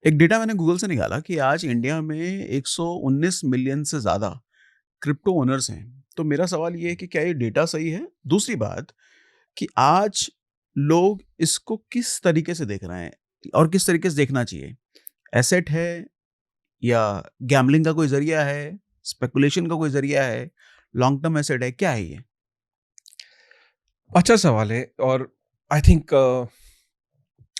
एक डेटा मैंने गूगल से निकाला कि आज इंडिया में 119 मिलियन से ज़्यादा क्रिप्टो ओनर्स हैं। तो मेरा सवाल ये है कि क्या ये डेटा सही है? दूसरी बात कि आज लोग इसको किस तरीके से देख रहे हैं और किस तरीके से देखना चाहिए? एसेट है या गैम्बलिंग का कोई ज़रिया है, स्पेकुलेशन का कोई ज़रिया है, लॉन्ग टर्म एसेट है, क्या है ये? अच्छा सवाल है। और आई थिंक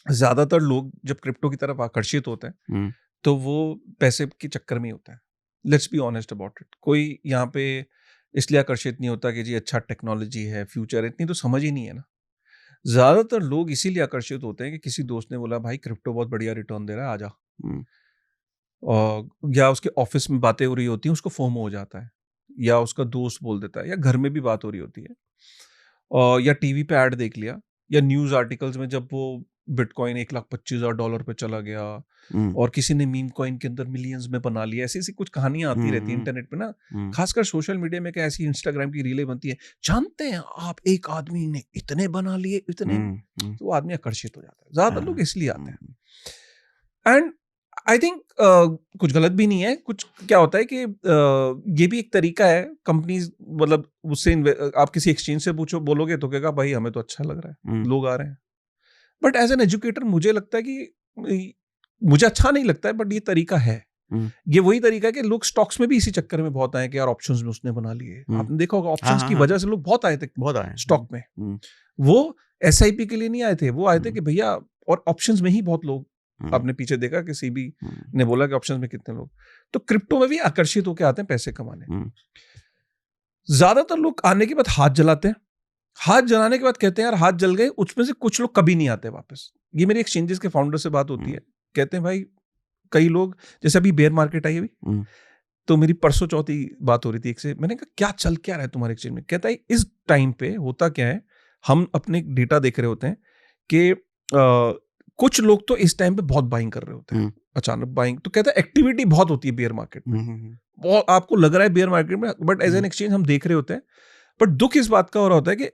ज़्यादातर लोग जब क्रिप्टो की तरफ आकर्षित होते हैं हुँ, तो वो पैसे के चक्कर में ही होता है। Let's be honest about it. कोई यहाँ पे इसलिए आकर्षित नहीं होता कि जी अच्छा टेक्नोलॉजी है, फ्यूचर है, इतनी तो समझ ही नहीं है ना। ज़्यादातर लोग इसीलिए आकर्षित होते हैं कि किसी दोस्त ने बोला भाई क्रिप्टो बहुत बढ़िया रिटर्न दे रहा है, आजा। हुँ, और या उसके ऑफिस में बातें हो रही होती हैं, उसको फोमो हो जाता है, या उसका दोस्त बोल देता है, या घर में भी बात हो रही होती है, और या टीवी पे ऐड देख लिया, या न्यूज़ आर्टिकल्स में जब वो बिटकॉइन $1,25,000 पे चला गया, हुँ, और किसी ने मीम कॉइन के अंदर मिलियंस में बना लिया। ऐसी ऐसी कुछ कहानियां आती हुँ, रहती है हुँ, इंटरनेट पे ना। हुँ, खासकर सोशल मीडिया में क्या ऐसी इंस्टाग्राम की रीलें बनती है, जानते हैं आप एक आदमी ने इतने बना लिए, इतने। हुँ, हुँ, तो वो आदमी आकर्षित हो जाता है, ज्यादातर हाँ, लोग इसलिए आते हुँ, हैं। एंड आई थिंक कुछ गलत भी नहीं है। कुछ क्या होता है कि ये भी एक तरीका है कंपनीज, मतलब उससे आप किसी एक्सचेंज से पूछो, बोलोगे तो कहेगा भाई हमें तो अच्छा लग रहा हुँ, है, लोग आ रहे हैं। बट एज एन एजुकेटर मुझे लगता है कि मुझे अच्छा नहीं लगता है, बट ये तरीका है। हुँ, ये वही तरीका है कि लोग स्टॉक्स में भी इसी चक्कर में बहुत आए कि यार ऑप्शंस में उसने बना लिए। हुँ, आपने देखा होगा हाँ, ऑप्शंस हाँ, की हाँ, वजह से लोग बहुत आए थे बहुत आए हैं। स्टॉक में। हुँ, वो एसआईपी के लिए नहीं आए थे, वो आए थे हुँ, कि भैया, और ऑप्शंस में ही बहुत लोग, हुँ, आपने पीछे देखा कि सीबी हुँ, ने बोला कि ऑप्शंस में कितने लोग। तो क्रिप्टो में भी आकर्षित होकर आते हैं पैसे कमाने। हुँ, ज्यादातर लोग आने के बाद हाथ जलाते हैं, हाथ जलाने के बाद कहते हैं यार हाथ जल गए। उसमें से कुछ लोग कभी नहीं आते वापस। ये मेरी एक्सचेंजेस के फाउंडर से बात होती हुँ, है, कहते हैं भाई कई लोग, जैसे अभी बेयर मार्केट आई अभी, हुँ, तो मेरी परसों चौथी बात हो रही थी एक से, मैंने कहा क्या चल क्या रहा है तुम्हारे एक्सचेंज में। कहता है इस टाइम पे होता क्या है, हम अपने डेटा देख रहे होते हैं कि कुछ लोग तो इस टाइम पे बहुत बाइंग कर रहे होते हैं, हुँ, अचानक बाइंग। तो कहता है एक्टिविटी बहुत होती है बेयर मार्केट में, हुँ, हुँ, बहुत आपको लग रहा है बेयर मार्केट में, but as um, an exchange हम देख रहे होते हैं। बट दुख इस बात का हो रहा होता है कि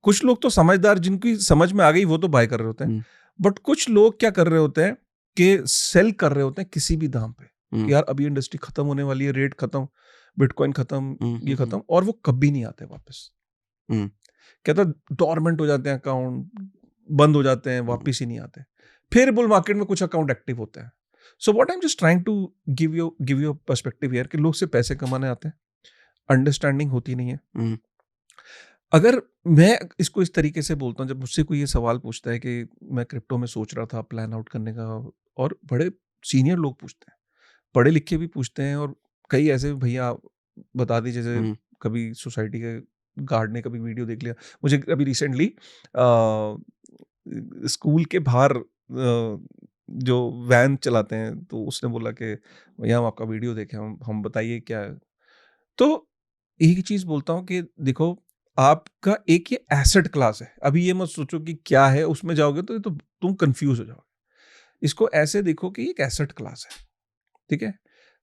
कुछ लोग तो समझदार, जिनकी समझ में आ गई, वो तो बाय कर रहे होते हैं। हुँ, बट कुछ लोग क्या कर रहे होते हैं कि सेल कर रहे होते हैं किसी भी दाम पे, हुँ, कि यार अभी इंडस्ट्री खत्म होने वाली है, रेट खत्म, बिटकॉइन खत्म, हुँ, ये हुँ, हुँ, खत्म, और वो कभी नहीं आते वापस। हुँ, कहता डॉर्मेंट हो जाते हैं अकाउंट, बंद हो जाते हैं, हुँ, वापस ही नहीं आते। फिर बुल मार्केट में कुछ अकाउंट एक्टिव होते हैं। So what I am just trying to give you perspective here कि लोग सिर्फ पैसे कमाने आते हैं, अंडरस्टैंडिंग होती नहीं है। हुँ, अगर मैं इसको इस तरीके से बोलता हूँ, जब मुझसे कोई ये सवाल पूछता है कि मैं क्रिप्टो में सोच रहा था प्लान आउट करने का, और बड़े सीनियर लोग पूछते हैं, पढ़े लिखे भी पूछते हैं, और कई ऐसे भैया बता दीजिए, जैसे हुँ, कभी सोसाइटी के गार्ड ने कभी वीडियो देख लिया। मुझे अभी रिसेंटली स्कूल के बाहर जो वैन चलाते हैं, तो उसने बोला कि भैया हम आपका वीडियो देखे, हम बताइए क्या है। तो एक ही चीज बोलता हूँ कि देखो, आपका एक ये एसेट क्लास है। अभी ये मत सोचो कि क्या है, उसमें जाओगे तो ये तो तुम कंफ्यूज हो जाओगे। इसको ऐसे देखो कि एक एसेट क्लास है, ठीक है।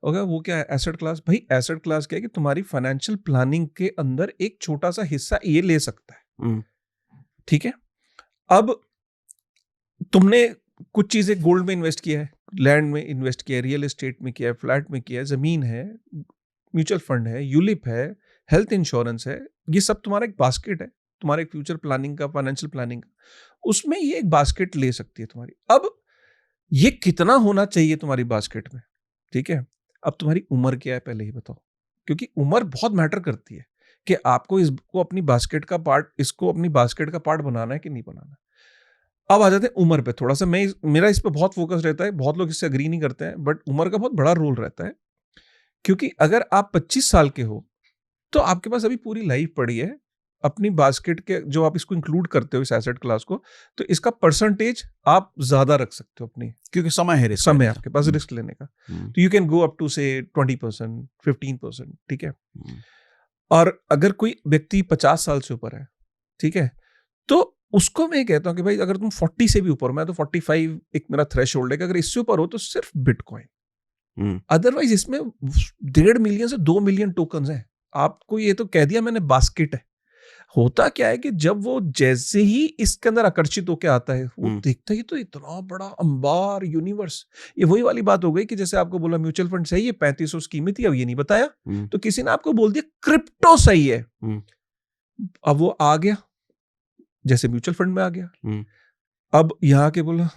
अगर वो क्या है एसेट क्लास, भाई एसेट क्लास क्या है कि तुम्हारी फाइनेंशियल प्लानिंग के अंदर एक छोटा सा हिस्सा ये ले सकता है, हुँ, ठीक है। अब तुमने कुछ चीजें गोल्ड में इन्वेस्ट किया है, लैंड में इन्वेस्ट किया है, रियल एस्टेट में किया है, फ्लैट में किया है, जमीन है, म्यूचुअल फंड है, यूलिप है, हेल्थ इंश्योरेंस है। ये सब तुम्हारा एक बास्केट है, तुम्हारे एक फ्यूचर प्लानिंग का, फाइनेंशियल प्लानिंग का। उसमें ये एक बास्केट ले सकती है तुम्हारी। अब ये कितना होना चाहिए तुम्हारी बास्केट में, ठीक है। अब तुम्हारी उम्र क्या है पहले ही बताओ, क्योंकि उम्र बहुत मैटर करती है कि आपको इसको अपनी बास्केट का पार्ट, इसको अपनी बास्केट का पार्ट बनाना है कि नहीं बनाना है। अब आ जाते हैं उम्र पे। थोड़ा सा मेरा इस पे बहुत फोकस रहता है, बहुत लोग इससे अग्री नहीं करते हैं, बट उम्र का बहुत बड़ा रोल रहता है। क्योंकि अगर आप 25 साल के हो तो आपके पास अभी पूरी लाइफ पड़ी है। अपनी बास्केट के जो आप इसको इंक्लूड करते हो इस एसेट क्लास को, तो इसका परसेंटेज आप ज्यादा रख सकते हो अपनी, क्योंकि समय है रिस्क समय लेने का। आपके पास हुँ, रिस्क लेने का। हुँ, तो you can go up to say 20%, 15%, ठीक है। हुँ, और अगर कोई व्यक्ति 50 साल से ऊपर है, ठीक है, तो उसको मैं कहता हूं कि भाई अगर तुम 40 से भी ऊपर, मैं तो 45 एक मेरा थ्रेश होल्ड है कि अगर इससे ऊपर हो तो सिर्फ बिटकॉइन। हुँ, अदरवाइज इसमें 1.5 मिलियन से 2 मिलियन टोकन हैं। आपको ये तो कह दिया मैंने बास्केट है, होता क्या है कि जब वो जैसे ही इसके अंदर आकर्षित होके आता है, वो हम्म, देखता ही तो इतना बड़ा अंबार यूनिवर्स। ये वही वाली बात हो गई कि जैसे आपको बोला म्यूचुअल फंड सही है, 3500 स्कीमें थी, अब ये नहीं बताया, हम्म, तो किसी ने आपको बोल दिया क्रिप्टो सही है। हम्म, अब वो आ गया, जैसे म्यूचुअल फंड में आ गया। हम्म, अब यहाँ के बोला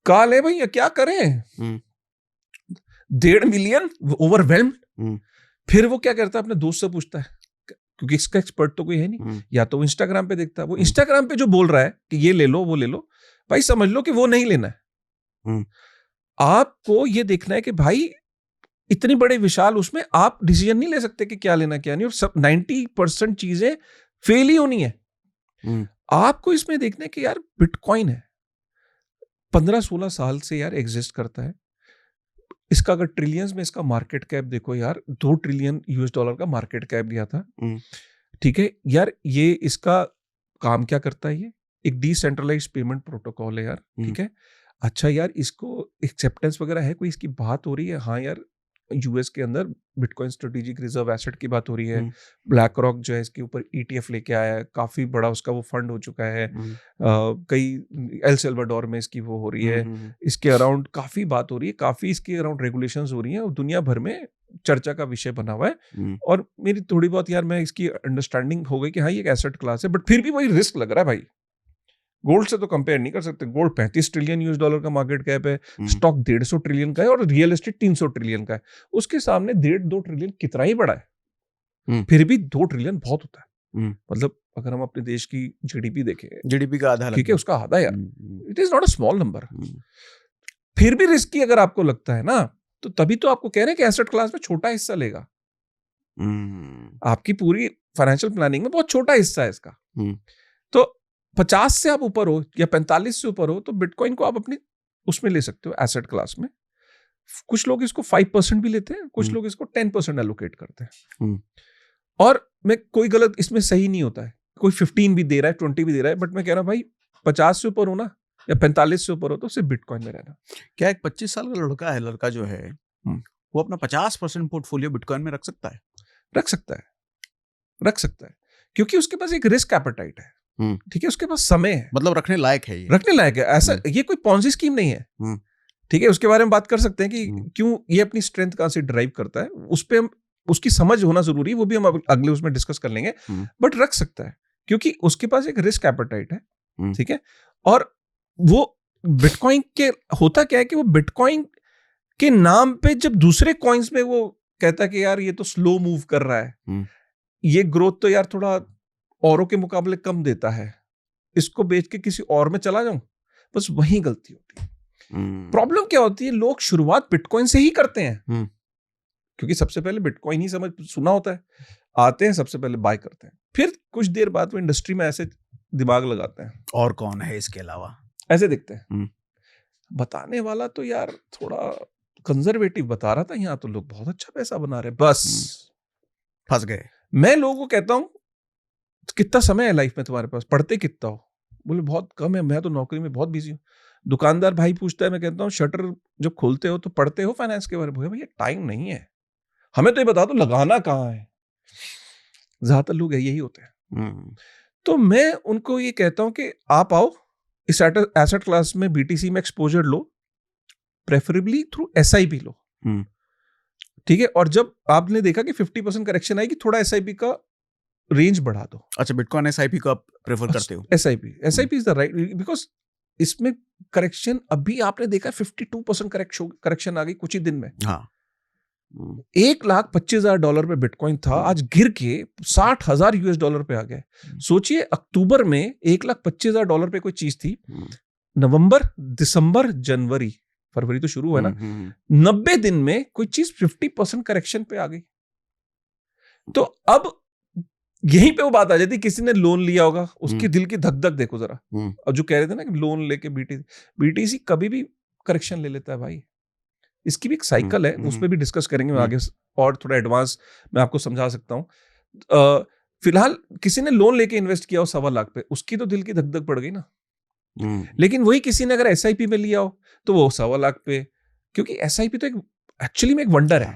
काल है भैया, क्या करें, हम्म, 1.5 मिलियन, ओवरवेल्म। हम्म, फिर वो क्या करता है, अपने दोस्त से पूछता है, क्योंकि इसका एक्सपर्ट तो कोई है नहीं, हम्म, या तो वो इंस्टाग्राम पे देखता है, वो हम्म, इंस्टाग्राम पे जो बोल रहा है कि ये ले लो वो ले लो, भाई समझ लो कि वो नहीं लेना है। हम्म, आपको ये देखना है कि भाई इतनी बड़े विशाल उसमें आप डिसीजन नहीं ले सकते कि क्या लेना क्या नहीं, और सब 90% चीजें फेल ही होनी है। हम्म, आपको इसमें देखना है कि यार बिटकॉइन है, 15-16 साल से यार एग्जिस्ट करता है। इसका अगर ट्रिलियंस में इसका मार्केट कैप देखो यार, $2 ट्रिलियन का मार्केट कैप दिया था। हम्म, ठीक है यार, ये इसका काम क्या करता है, ये एक डिसेंट्रलाइज पेमेंट प्रोटोकॉल है यार। हम्म, ठीक है, अच्छा यार, इसको एक्सेप्टेंस वगैरह है, कोई इसकी बात हो रही है, हाँ यार, यूएस के अंदर बिटकॉइन स्ट्रेटेजिक रिजर्व एसेट की बात हो रही है। हम्म, ब्लैक रॉक जो है इसके ऊपर ईटीएफ लेके आया है, काफी बड़ा उसका वो फंड हो चुका है। हम्म, कई एल सल्वाडोर में इसकी वो हो रही हम्म, है, इसके अराउंड काफी बात हो रही है, काफी इसके अराउंड रेगुलेशंस हो रही हैं, और दुनिया भर में चर्चा का विषय बना हुआ है। हम्म, और मेरी थोड़ी बहुत यार मैं इसकी अंडरस्टैंडिंग हो गई कि हाँ ये एक एसेट क्लास है, बट फिर भी वही रिस्क लग रहा है भाई। गोल्ड से तो कंपेयर नहीं कर सकते, गोल्ड $35 ट्रिलियन का मार्केट कैप है, हम्म, स्टॉक 150 ट्रिलियन का है, और रियल एस्टेट 300 ट्रिलियन का है। उसके सामने 1.5-2 ट्रिलियन कितना ही बड़ा है, हम्म, फिर भी 2 ट्रिलियन बहुत होता है। हम्म, मतलब अगर हम अपने देश की जीडीपी देखें, जीडीपी का आधा ठीक है, लगभग। उसका आधा यार, hmm, it is not a small number. Hmm, फिर भी रिस्की अगर आपको लगता है ना, तो तभी तो आपको कह रहे हैं कि एसेट क्लास में छोटा हिस्सा लेगा। हम्म, आपकी पूरी फाइनेंशियल प्लानिंग में बहुत छोटा हिस्सा है इसका। हम्म, तो 50 से आप ऊपर हो या 45 से ऊपर हो, तो बिटकॉइन को आप अपनी उसमें ले सकते हो, एसेट क्लास में। कुछ लोग इसको 5% भी लेते हैं, कुछ हम्म, लोग इसको 10% एलोकेट करते हैं। हम्म, और मैं कोई गलत इसमें सही नहीं होता है, कोई 15 भी दे रहा है, 20 भी दे रहा है, बट मैं कह रहा हूं भाई 50 से ऊपर हो ना, या 45 से ऊपर हो, तो सिर्फ बिटकॉइन में रहना। क्या एक 25 साल का लड़का है, लड़का जो है, हम्म, वो अपना 50% पोर्टफोलियो बिटकॉइन में रख सकता है? रख सकता है, रख सकता है, क्योंकि उसके पास एक रिस्क एपेटाइट है। हम्म, ठीक है, उसके पास समय है, मतलब रखने लायक है ये? रखने लायक है। ऐसा हम्म, ये कोई पॉन्जी स्कीम नहीं है। हम्म, ठीक है, उसके बारे में बात कर सकते हैं हम्म, कि क्यों ये अपनी स्ट्रेंथ कहाँ से ड्राइव करता है, उस पे हम, उसकी समझ होना जरूरी है, वो भी हम अगले उसमें डिस्कस कर लेंगे। हम्म, बट रख सकता है, क्योंकि उसके पास एक रिस्क एपेटाइट है। हम्म, ठीक है, और वो बिटकॉइन के, होता क्या है कि वो बिटकॉइन के नाम पे जब दूसरे कॉइन्स में वो कहता है कि यार ये तो स्लो मूव कर रहा है, हम्म, ये ग्रोथ तो यार थोड़ा औरों के मुकाबले कम देता है, इसको बेच के किसी और में चला जाऊं, बस वही गलती होती है। हम्म, प्रॉब्लम क्या होती है, लोग शुरुआत बिटकॉइन से ही करते हैं, हम्म, क्योंकि सबसे पहले बिटकॉइन ही समझ सुना होता है, आते हैं सबसे पहले बाय करते हैं, फिर कुछ देर बाद वो इंडस्ट्री में ऐसे दिमाग लगाते हैं, और कौन है इसके अलावा? ऐसे दिखते हैं। हम्म, बताने वाला तो यार थोड़ा कंजर्वेटिव बता रहा था, यहाँ तो लोग बहुत अच्छा पैसा बना रहे हैं, बस। हम्म, फंस गए। मैं लोगों को कहता हूं कितना समय है लाइफ में तुम्हारे पास, पढ़ते कितना हो, बोले बहुत कम है, मैं तो नौकरी में बहुत बिजी हूँ। दुकानदार भाई पूछता है, मैं कहता हूँ शटर जब खोलते हो तो पढ़ते हो फाइनेंस के बारे में? भैया टाइम नहीं है, हमें तो ये बता दो लगाना कहाँ है। ज्यादातर लोग यही होते हैं। हम्म, तो मैं उनको ये कहता हूं कि आप आओ, इस एसेट क्लास में बीटीसी में एक्सपोजर लो, प्रेफरेबली थ्रू एसआईपी लो। हम्म, ठीक है, और जब आपने देखा कि 50% करेक्शन आएगी, थोड़ा एसआईपी का रेंज बढ़ा दो। अच्छा, बिटकॉइन एसआईपी को आप प्रेफर करते हो? SIP, SIP is the right, because इसमें करेक्शन अभी आपने देखा 52% करेक्शन आ गई कुछ ही दिन में। हाँ। 1,25,000 पे बिटकॉइन था, आज गिर के 60,000 यूएस डॉलर पे आ गए। सोचिए अक्टूबर में 1,25,000 पे कोई चीज थी, नवंबर, दिसंबर, जनवरी, फरवरी तो शुरू हुआ ना, 90 दिन में कोई चीज 50% करेक्शन पे आ गई। तो अब यहीं पे वो बात आ जाती, किसी ने लोन लिया होगा, उसकी दिल की धक धक देखो जरा। अब जो कह रहे थे ना कि लोन लेके बीटीसी कभी भी करेक्शन ले लेता है भाई, इसकी भी एक साइकिल है, उस पर भी डिस्कस करेंगे आगे, और थोड़ा एडवांस मैं आपको समझा सकता हूँ। फिलहाल किसी ने लोन लेके इन्वेस्ट किया हो 1.25 लाख पे, उसकी तो दिल की धक धक पड़ गई ना। लेकिन वही किसी ने अगर एसआईपी में लिया हो, तो वो 1.25 लाख पे, क्योंकि एसआईपी तो एक एक्चुअली में एक वंडर है।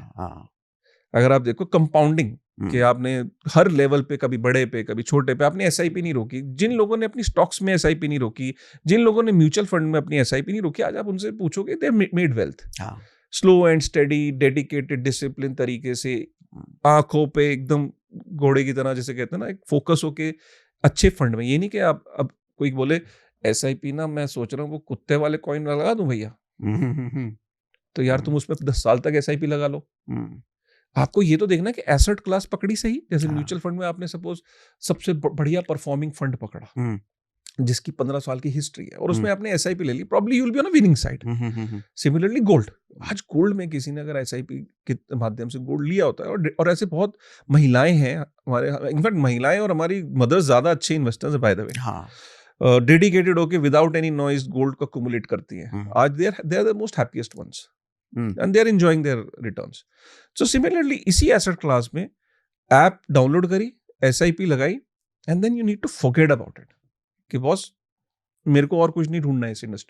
अगर आप देखो कंपाउंडिंग, कि आपने हर लेवल पे, कभी बड़े पे कभी छोटे पे, आपने एसआईपी नहीं रोकी। जिन लोगों ने अपनी स्टॉक्स में एसआईपी नहीं रोकी, जिन लोगों ने म्यूचुअल फंड में अपनी एसआईपी नहीं रोकी, आज आप उनसे पूछोगे, दे मेड वेल्थ। हाँ। Slow and steady, dedicated, discipline तरीके से, आंखों पे एकदम घोड़े की तरह, जैसे कहते हैं ना, एक फोकस होके अच्छे फंड में। ये नहीं कि आप अब कोई बोले एसआईपी ना मैं सोच रहा हूँ वो कुत्ते वाले कॉइन लगा दूं भैया, तो यार तुम उसमें 10 साल तक एसआईपी लगा लो। आपको ये तो देखना है कि एसेट क्लास पकड़ी सही। जैसे हाँ। म्यूचुअल फंड में आपने सपोज सबसे बढ़िया परफॉर्मिंग फंड पकड़ा जिसकी 15 साल की हिस्ट्री है और उसमें आपने एसआईपी ले ली, probably you will be on a winning side. Similarly gold, आज गोल्ड में किसी ने अगर एसआईपी के माध्यम से गोल्ड लिया होता है, और ऐसे बहुत महिलाएं हैं हमारे, इनफैक्ट महिलाएं और हमारी मदर्स ज्यादा अच्छे इन्वेस्टर्स है बाय द वे, हाँ। डेडिकेटेड होके विदाउट एनी नॉइज गोल्ड को अक्यूमुलेट करती हैं। आज they are the most happiest ones and they are enjoying their returns. So similarly इसी एसेट क्लास में ऐप डाउनलोड करी, एसआईपी लगाई, and then you need to forget about it कि boss मेरे को और कुछ नहीं ढूंढना है इस इंडस्ट्री